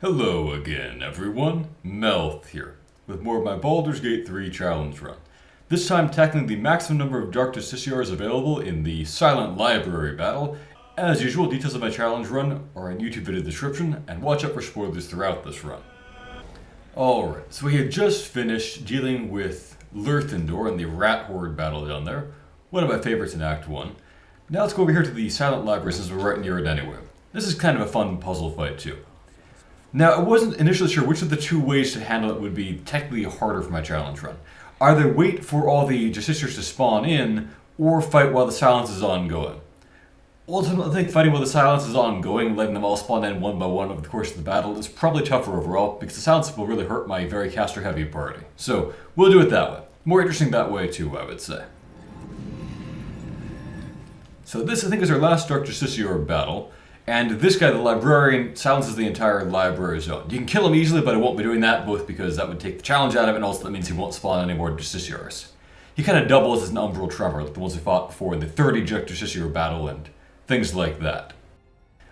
Hello again, everyone. Melth here, with more of my Baldur's Gate 3 challenge run. This time tackling the maximum number of Dark Justiciars available in the Silent Library battle. As usual, details of my challenge run are in YouTube video description, and watch out for spoilers throughout this run. Alright, so we had just finished dealing with Lurthendor and the Rat Horde battle down there. One of my favorites in Act 1. Now let's go over here to the Silent Library since we're right near it anyway. This is kind of a fun puzzle fight too. Now, I wasn't initially sure which of the two ways to handle it would be technically harder for my challenge run. Either wait for all the Justiciars to spawn in, or fight while the silence is ongoing. Ultimately, I think fighting while the silence is ongoing, letting them all spawn in one by one over the course of the battle, is probably tougher overall, because the silence will really hurt my very caster-heavy party. So, we'll do it that way. More interesting that way too, I would say. So this, I think, is our last Dark Justiciar battle. And this guy, the librarian, silences the entire library zone. You can kill him easily, but I won't be doing that, both because that would take the challenge out of it, and also that means he won't spawn any more Justiciars. He kind of doubles as an Umbral Tremor, like the ones we fought before in the 30 Justiciar battle and things like that.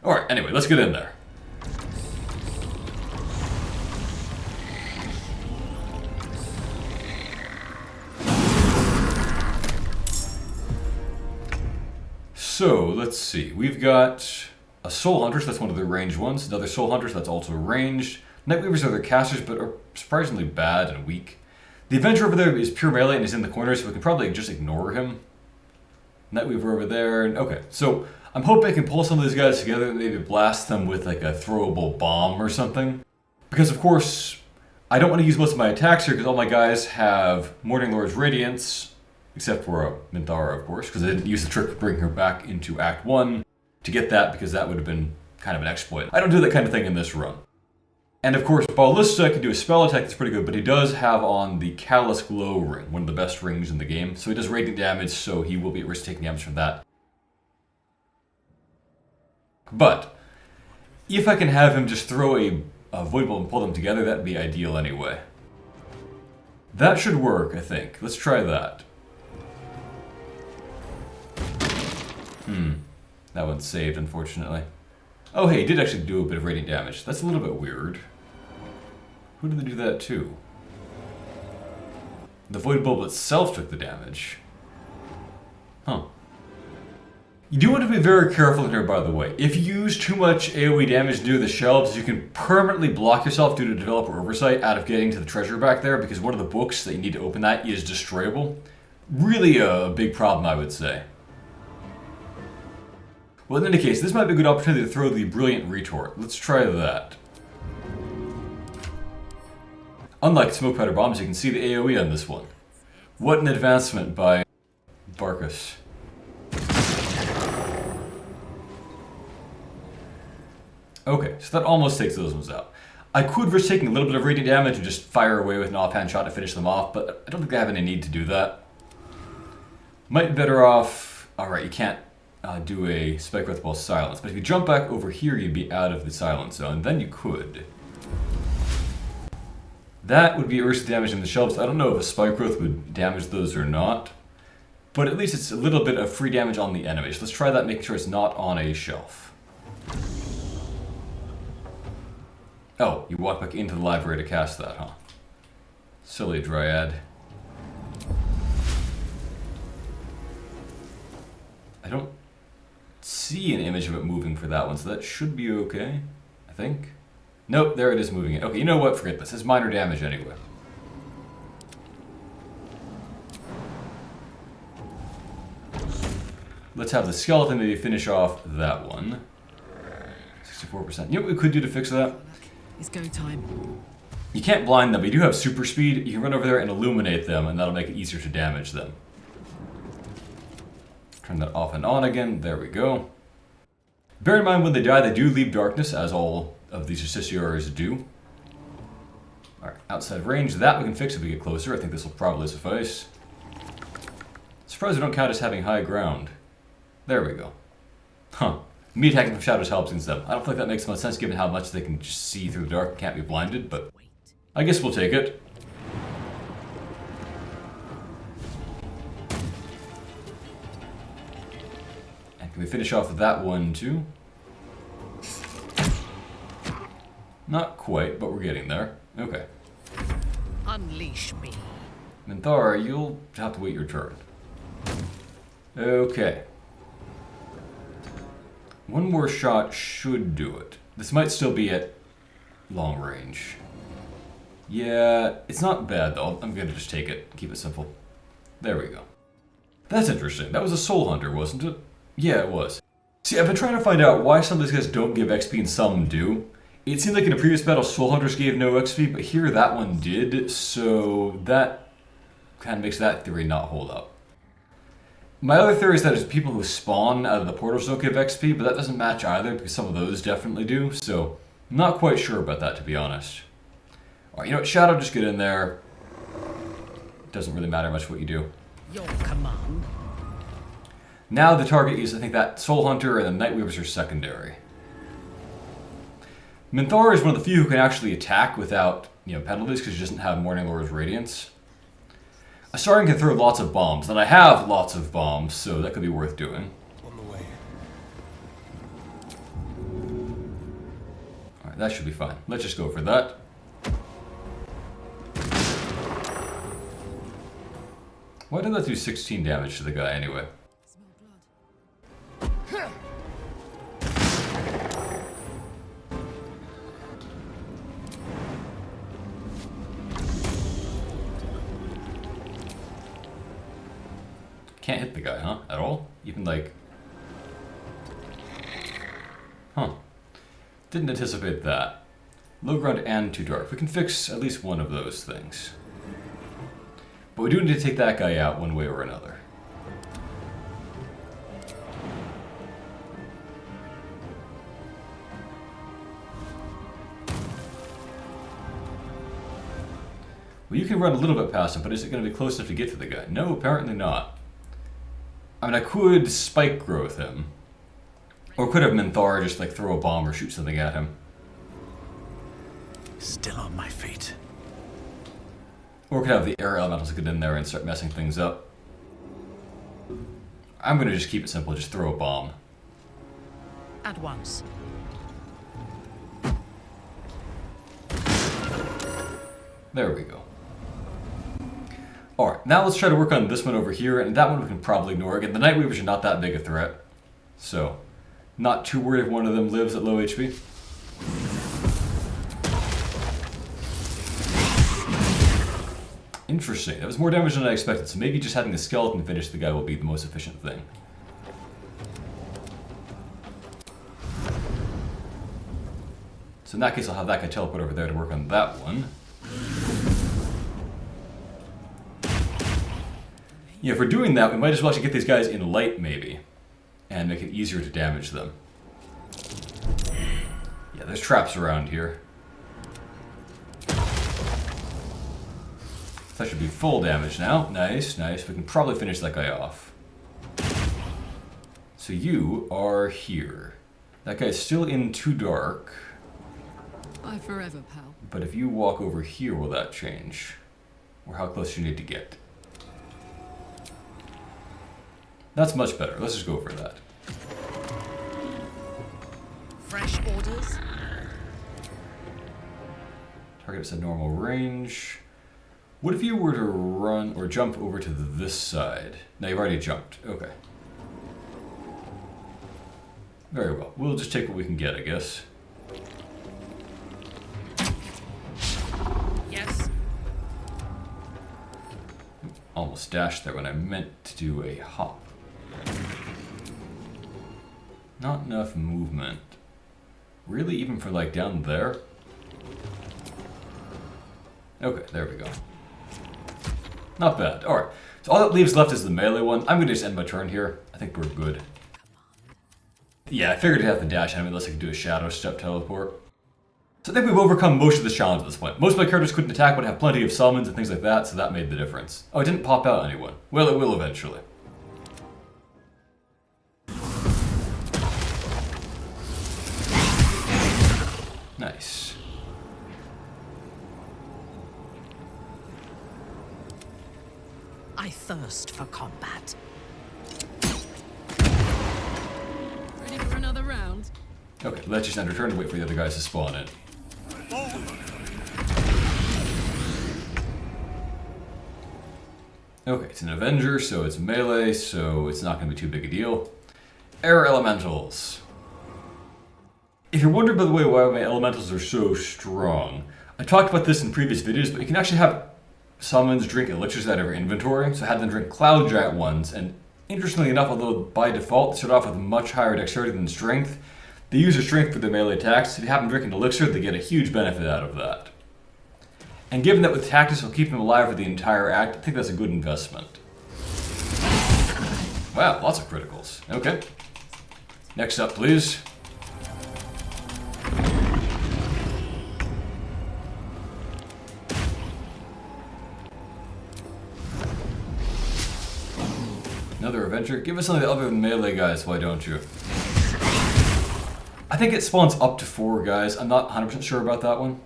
Alright, anyway, let's get in there. So, let's see. We've got a Soul Hunter, so that's one of the ranged ones. Another Soul Hunter, so that's also ranged. Nightweavers are their casters, but are surprisingly bad and weak. The Avenger over there is pure melee and is in the corner, so we can probably just ignore him. Nightweaver over there, and okay. So, I'm hoping I can pull some of these guys together and maybe blast them with like a throwable bomb or something. Because of course, I don't want to use most of my attacks here because all my guys have Morning Lord's Radiance, except for Minthara, of course, because I didn't use the trick of bringing her back into Act 1 to get that, because that would have been kind of an exploit. I don't do that kind of thing in this run. And of course, Ballista can do a spell attack that's pretty good, but he does have on the Callous Glow ring, one of the best rings in the game. So he does radiant damage, so he will be at risk of taking damage from that. But if I can have him just throw a Void Bolt and pull them together, that'd be ideal anyway. That should work, I think. Let's try that. That one's saved, unfortunately. Oh, hey, he did actually do a bit of radiant damage. That's a little bit weird. Who did they do that to? The Void Bulb itself took the damage. Huh. You do want to be very careful here, by the way. If you use too much AoE damage near the shelves, you can permanently block yourself due to developer oversight out of getting to the treasure back there, because one of the books that you need to open that is destroyable. Really a big problem, I would say. Well, in any case, this might be a good opportunity to throw the Brilliant Retort. Let's try that. Unlike Smoke Powder Bombs, you can see the AoE on this one. What an advancement by Barkus. Okay, so that almost takes those ones out. I could risk taking a little bit of radiant damage and just fire away with an offhand shot to finish them off, but I don't think I have any need to do that. Might be better off... Alright, you can't do a Spike Breath while silence, but if you jump back over here, you'd be out of the silence zone. Then you could. That would be Ursa damaging the shelves. I don't know if a Spike Growth would damage those or not, but at least it's a little bit of free damage on the enemy. So let's try that, making sure it's not on a shelf. Oh, you walk back into the library to cast that, huh? Silly Dryad. I don't see an image of it moving for that one, so that should be okay, I think. Nope, there it is moving it. Okay, you know what? Forget this. It's minor damage anyway. Let's have the skeleton maybe finish off that one. 64%. You know what we could do to fix that? It's go time. You can't blind them, but you do have super speed. You can run over there and illuminate them, and that'll make it easier to damage them. Turn that off and on again. There we go. Bear in mind, when they die, they do leave darkness, as all of these Justiciars do. Alright, outside range. That we can fix if we get closer. I think this will probably suffice. Surprised we don't count as having high ground. There we go. Huh. Me attacking from shadows helps against them. I don't feel like that makes much sense given how much they can just see through the dark and can't be blinded, but I guess we'll take it. And can we finish off with that one too? Not quite, but we're getting there. Okay. Unleash me. Minthara, you'll have to wait your turn. Okay. One more shot should do it. This might still be at long range. Yeah, it's not bad though. I'm gonna just take it. Keep it simple. There we go. That's interesting. That was a Soul Hunter, wasn't it? Yeah, it was. See, I've been trying to find out why some of these guys don't give XP and some do. It seemed like in a previous battle, Soul Hunters gave no XP, but here that one did, so that kind of makes that theory not hold up. My other theory is that it's people who spawn out of the portals don't give XP, but that doesn't match either, because some of those definitely do, so I'm not quite sure about that, to be honest. Alright, you know what, Shadow, just get in there. Doesn't really matter much what you do. Your command. Now the target is, I think, that Soul Hunter, and the Nightweavers are secondary. Minthara is one of the few who can actually attack without, penalties, because she doesn't have Morning Lord's Radiance. Astarion can throw lots of bombs, and I have lots of bombs, so that could be worth doing. On the way. Alright, that should be fine. Let's just go for that. Why did that do 16 damage to the guy anyway? Can't hit the guy, huh? At all? Even like... Huh. Didn't anticipate that. Low ground and too dark. We can fix at least one of those things. But we do need to take that guy out one way or another. Well, you can run a little bit past him, but is it going to be close enough to get to the guy? No, apparently not. I mean, I could spike growth him. Or could have Minthara just like throw a bomb or shoot something at him. Still on my feet. Or could have the air elementals get in there and start messing things up. I'm going to just keep it simple, just throw a bomb. At once. There we go. Alright, now let's try to work on this one over here, and that one we can probably ignore. Again, the Nightweavers are not that big a threat, so not too worried if one of them lives at low HP. Interesting, that was more damage than I expected, so maybe just having a skeleton finish the guy will be the most efficient thing. So in that case, I'll have that guy teleport over there to work on that one. Yeah, if we're doing that, we might as well actually get these guys in light, maybe. And make it easier to damage them. Yeah, there's traps around here. That should be full damage now. Nice, nice. We can probably finish that guy off. So you are here. That guy's still in too dark. Bye forever, pal. But if you walk over here, will that change? Or how close you need to get? That's much better. Let's just go for that. Fresh orders? Target is at normal range. What if you were to run or jump over to this side? No, you've already jumped. Okay. Very well. We'll just take what we can get, I guess. Yes. Almost dashed there when I meant to do a hop. Not enough movement. Really, even for like down there? Okay, there we go. Not bad. Alright, so all that leaves left is the melee one. I'm going to just end my turn here. I think we're good. Yeah, I figured I'd have to dash at him unless I could do a shadow step teleport. So I think we've overcome most of the challenges at this point. Most of my characters couldn't attack but have plenty of summons and things like that, so that made the difference. Oh, it didn't pop out anyone. Well, it will eventually. Nice. I thirst for combat. Ready for another round? Okay, let's just end our turn and wait for the other guys to spawn in. Okay, it's an Avenger, so it's melee, so it's not going to be too big a deal. Air Elementals. If you're wondering, by the way, why my Elementals are so strong, I talked about this in previous videos, but you can actually have summons drink elixirs out of your inventory, so I had them drink Cloud Giant ones, and interestingly enough, although by default they start off with much higher dexterity than strength, they use their strength for their melee attacks. If you have them drink an elixir, they get a huge benefit out of that. And given that with tactics will keep them alive for the entire act, I think that's a good investment. Wow, lots of criticals. Okay. Next up, please. Another Avenger. Give us something other than melee, guys, why don't you? I think it spawns up to 4 guys. I'm not 100% sure about that one.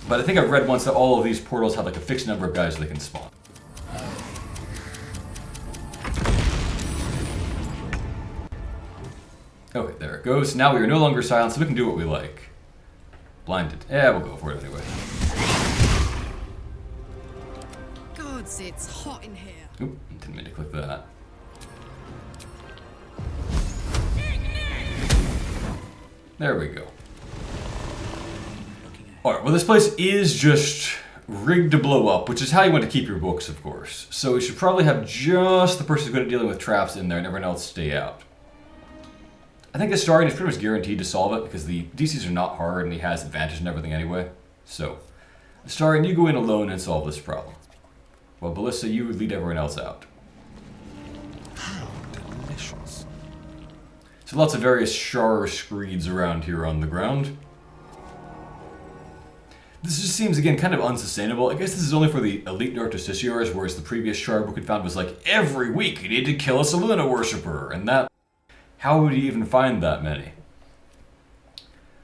But I think I've read once that all of these portals have like a fixed number of guys they can spawn. Okay, there it goes. Now we are no longer silent, so we can do what we like. Blinded. Yeah, we'll go for it anyway. Gods, it's hot in here. Oop, didn't mean to click that. There we go. Alright, well this place is just rigged to blow up, which is how you want to keep your books, of course. So we should probably have just the person who's good at dealing with traps in there and everyone else stay out. I think Astarion is pretty much guaranteed to solve it because the DCs are not hard and he has advantage and everything anyway. So, Astarion, you go in alone and solve this problem. Well, Ballista, you would lead everyone else out. How delicious. So lots of various Shar screeds around here on the ground. This just seems, again, kind of unsustainable. I guess this is only for the elite Narctosiciars, whereas the previous Shar book we found was like, every week you need to kill a Selûne worshipper, and that... How would you even find that many?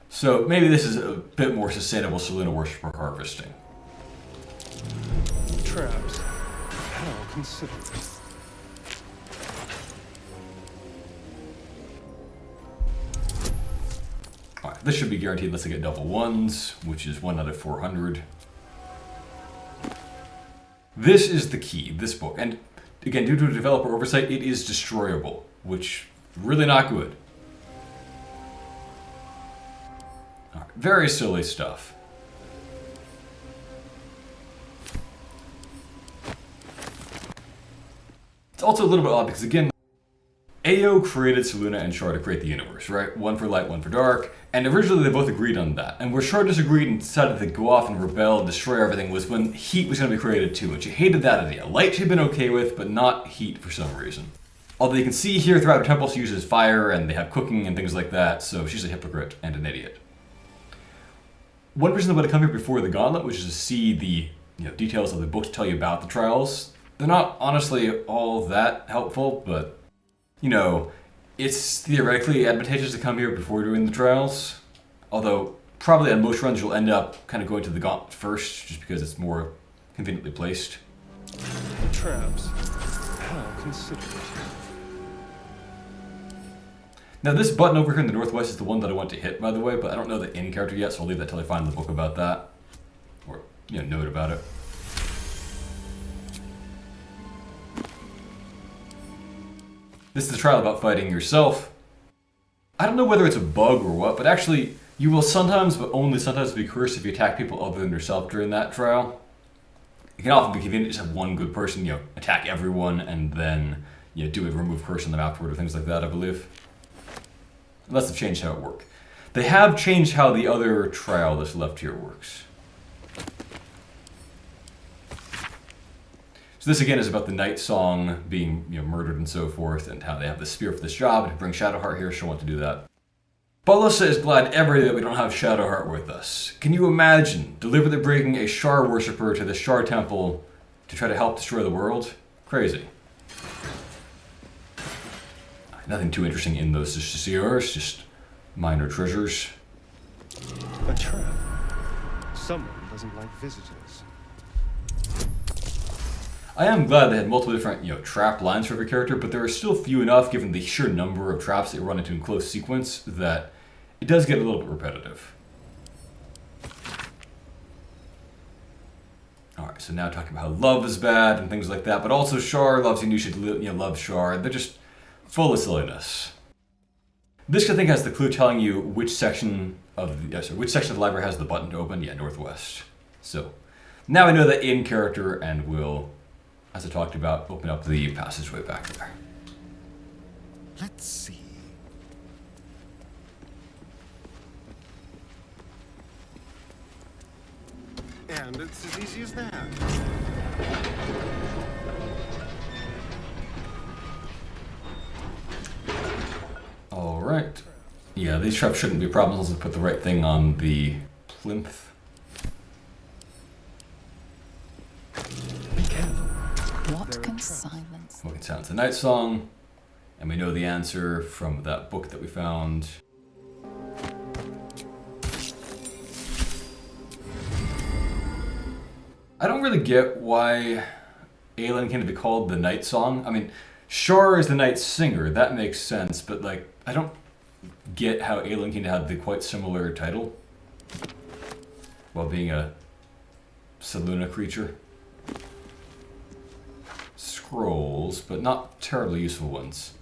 So maybe this is a bit more sustainable Selûne worshipper harvesting. Traps. How considerate. Alright, this should be guaranteed unless I get double ones, which is 1 out of 400. This is the key, this book. And again, due to developer oversight, it is destroyable, which is really not good. Alright, very silly stuff. It's also a little bit odd because, again, AO created Selûne and Shar to create the universe, right? One for light, one for dark. And originally they both agreed on that. And where Shar disagreed and decided to go off and rebel and destroy everything was when heat was going to be created too. And she hated that idea. Light she'd been okay with, but not heat for some reason. Although you can see here throughout her temple she uses fire and they have cooking and things like that, so she's a hypocrite and an idiot. One reason I would have come here before the Gauntlet, which is to see the details of the book to tell you about the trials. They're not honestly all that helpful, but it's theoretically advantageous to come here before doing the trials. Although, probably on most runs you'll end up kind of going to the Gauntlet first, just because it's more conveniently placed. Traps. How considerate. Now this button over here in the northwest is the one that I want to hit, by the way, but I don't know the in-character yet, so I'll leave that till I find the book about that. Or, note about it. This is the trial about fighting yourself. I don't know whether it's a bug or what, but actually, you will sometimes, but only sometimes, be cursed if you attack people other than yourself during that trial. It can often be convenient to just have one good person, attack everyone, and then, do a remove curse on them afterward or things like that, I believe. Unless they've changed how it works. They have changed how the other trial that's left here works. So this again is about the Night Song being murdered and so forth, and how they have the spear for this job, and bring Shadowheart here, she'll want to do that. Ballista is glad every day that we don't have Shadowheart with us. Can you imagine deliberately bringing a Shar worshipper to the Shar temple to try to help destroy the world? Crazy. Nothing too interesting in those CRs, just minor treasures. A trap. Someone doesn't like visitors. I am glad they had multiple different, trap lines for every character, but there are still few enough, given the sheer number of traps that you run into in close sequence, that it does get a little bit repetitive. Alright, Alright, so now talking about how love is bad and things like that, but also Shar loves you and you should love Shar. They're just full of silliness. This, I think, has the clue telling you which section of the library has the button to open. Yeah, northwest. So now I know that in character, and will, as I talked about, open up the passageway back there. Let's see. And it's as easy as that. Alright. Yeah, these traps shouldn't be a problem unless I put the right thing on the plinth. Be careful. What can silence? We can sound the night song, and we know the answer from that book that we found. I don't really get why Aelin came to be called the Night Song. I mean, Shar is the Night Singer, that makes sense, but like, I don't get how Aelin came to have the quite similar title while being a Selûne creature. Scrolls, but not terribly useful ones.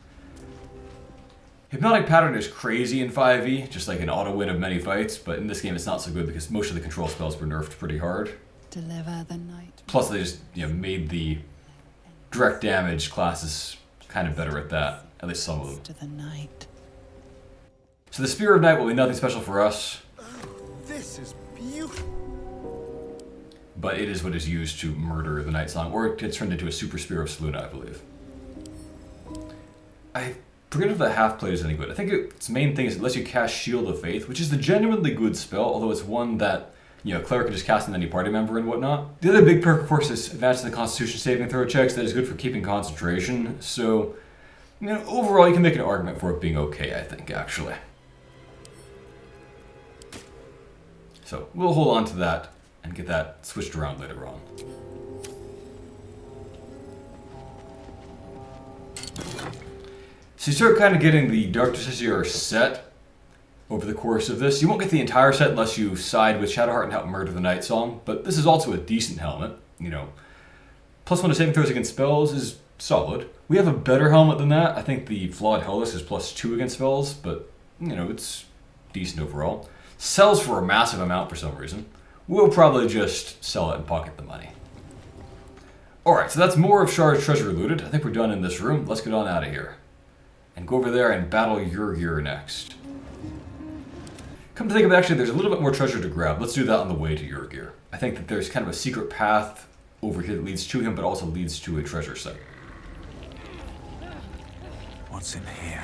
Hypnotic Pattern is crazy in 5e, just like an auto win of many fights, but in this game it's not so good because most of the control spells were nerfed pretty hard. Deliver the night. Plus they just made the direct damage classes kind of better at that, at least some of them. To the night. So the Spear of Night will be nothing special for us, This is beautiful. but it is what is used to murder the Night Song, or it gets turned into a Super Spear of Selûne, I believe. I forget if the half plate is any good. I think its main thing is it lets you cast Shield of Faith, which is the genuinely good spell, although it's one that a cleric can just cast on any party member and whatnot. The other big perk, of course, is advancing the Constitution saving throw checks. That is good for keeping concentration. So, overall, you can make an argument for it being okay, I think, actually. So, we'll hold on to that and get that switched around later on. So you start kind of getting the Dark Justiciar set over the course of this. You won't get the entire set unless you side with Shadowheart and help murder the Night Song, but this is also a decent helmet, Plus 1 to saving throws against spells is solid. We have a better helmet than that. I think the Flawed Hellas is plus 2 against spells, but, it's decent overall. Sells for a massive amount for some reason. We'll probably just sell it and pocket the money. Alright, so that's more of Shar's treasure looted. I think we're done in this room. Let's get on out of here. And go over there and battle Yurgir next. Come to think of it, actually, there's a little bit more treasure to grab. Let's do that on the way to Yurgir. I think that there's kind of a secret path over here that leads to him, but also leads to a treasure site. What's in here?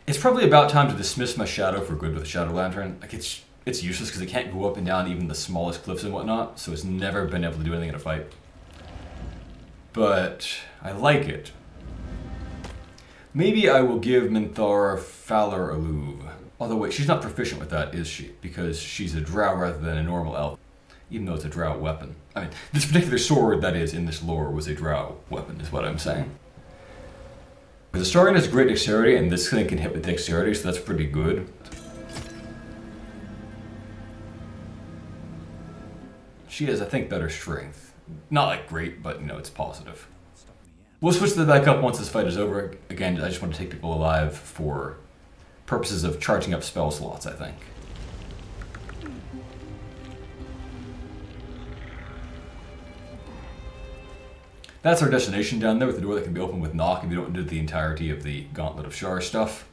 It's probably about time to dismiss my shadow for good with a shadow lantern. Like, it's useless because it can't go up and down even the smallest cliffs and whatnot, so it's never been able to do anything in a fight. But I like it. Maybe I will give Minthara Falar Aluv. Although wait, she's not proficient with that, is she? Because she's a drow rather than a normal elf. Even though it's a drow weapon. I mean, this particular sword that is in this lore was a drow weapon, is what I'm saying. The Astarion has great dexterity, and this thing can hit with dexterity, so that's pretty good. She has, I think, better strength. Not like great, but it's positive. We'll switch that back up once this fight is over. Again, I just want to take people alive for purposes of charging up spell slots, I think. That's our destination down there with the door that can be opened with knock if you don't do the entirety of the Gauntlet of Shar stuff.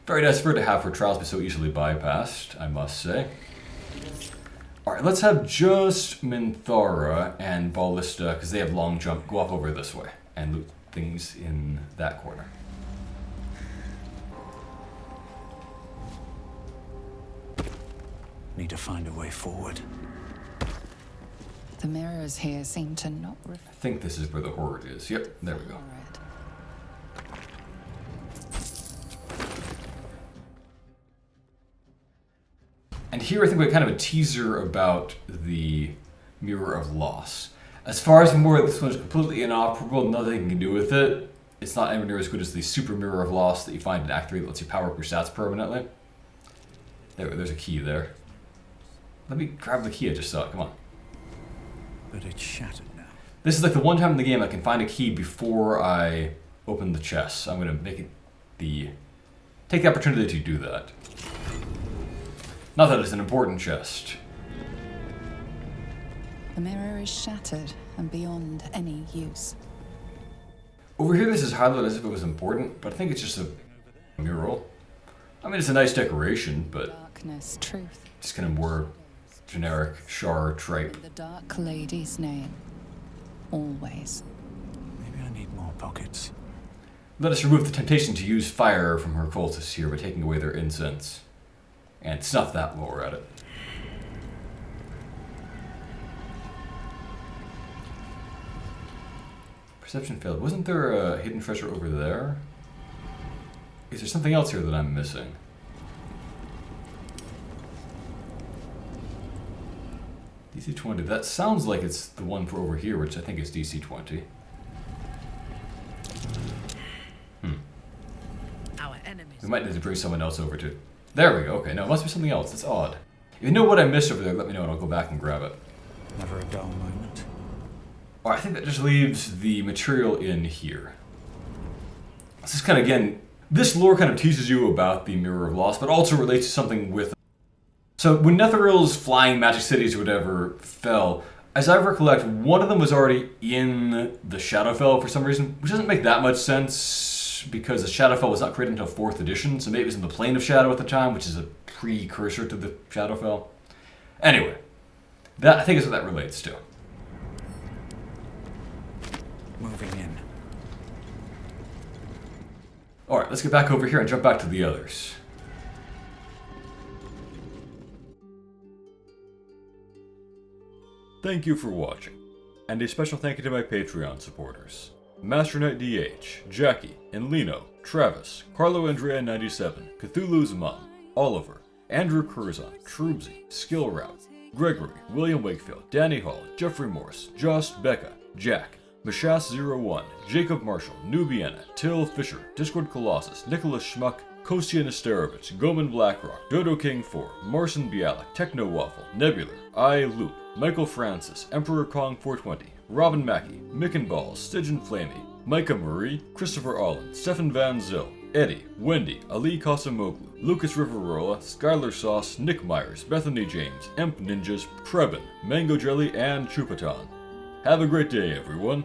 Very desperate to have her trials be so easily bypassed, I must say. Alright, let's have just Minthara and Ballista, because they have long jump, go up over this way and loot things in that corner. Need to find a way forward. The mirrors here seem to not I reflect. think this is where the horde is. Yep, there we go. And here I think we have kind of a teaser about the Mirror of Loss. As far as more, this one's completely inoperable, nothing you can do with it. It's not anywhere near as good as the Super Mirror of Loss that you find in Act 3 that lets you power up your stats permanently. There's a key there. Let me grab the key I just saw. Come on. But it's shattered now. This is like the one time in the game I can find a key before I open the chest. So I'm going to take the opportunity to do that. Not that it's an important chest. The mirror is shattered and beyond any use. Over here this is highlighted as if it was important, but I think it's just a mural. I mean, it's a nice decoration, but Darkness, truth. it's kind of more generic Shar tripe. In the Dark Lady's name. Always. Maybe I need more pockets. Let us remove the temptation to use fire from her cultists here by taking away their incense. And snuff that while we're at it. Perception failed. Wasn't there a hidden treasure over there? Is there something else here that I'm missing? DC 20. That sounds like it's the one for over here, which I think is DC 20. Our enemies. We might need to bring someone else over too. There we go. Okay, no, it must be something else. That's odd. If you know what I missed over there, let me know and I'll go back and grab it. Never a dull moment. Well, I think that just leaves the material in here. This is kind of, again, this lore kind of teaches you about the Mirror of Loss, but also relates to something with... So when Netherill's flying magic cities or whatever fell, as I recollect, one of them was already in the Shadowfell for some reason, which doesn't make that much sense because the Shadowfell was not created until 4th edition, so maybe it was in the Plane of Shadow at the time, which is a precursor to the Shadowfell. Anyway, that I think is what that relates to. Moving in. Alright, let's get back over here and jump back to the others. Thank you for watching, and a special thank you to my Patreon supporters. Master Knight DH, Jackie, Enlino, Travis, Carlo Andrea 97, Cthulhu's Mom, Oliver, Andrew Curzon, Trubsy, Skill Route, Gregory, William Wakefield, Danny Hall, Jeffrey Morse, Josh, Becca, Jack, Mashas01, Jacob Marshall, Nubiana, Till Fisher, Discord Colossus, Nicholas Schmuck, Kostya Nesterovich, Goman Blackrock, Dodo King 4, Marcin Bialik, Techno Waffle, Nebular, I Loop, Michael Francis, Emperor Kong 420, Robin Mackey, Micken Balls, Stygian Flamey, Micah Marie, Christopher Allen, Stefan Van Zyl, Eddie, Wendy, Ali Kasamoglu, Lucas Riverola, Skylar Sauce, Nick Myers, Bethany James, Emp Ninjas, Prebin, Mango Jelly, and Chupaton. Have a great day, everyone.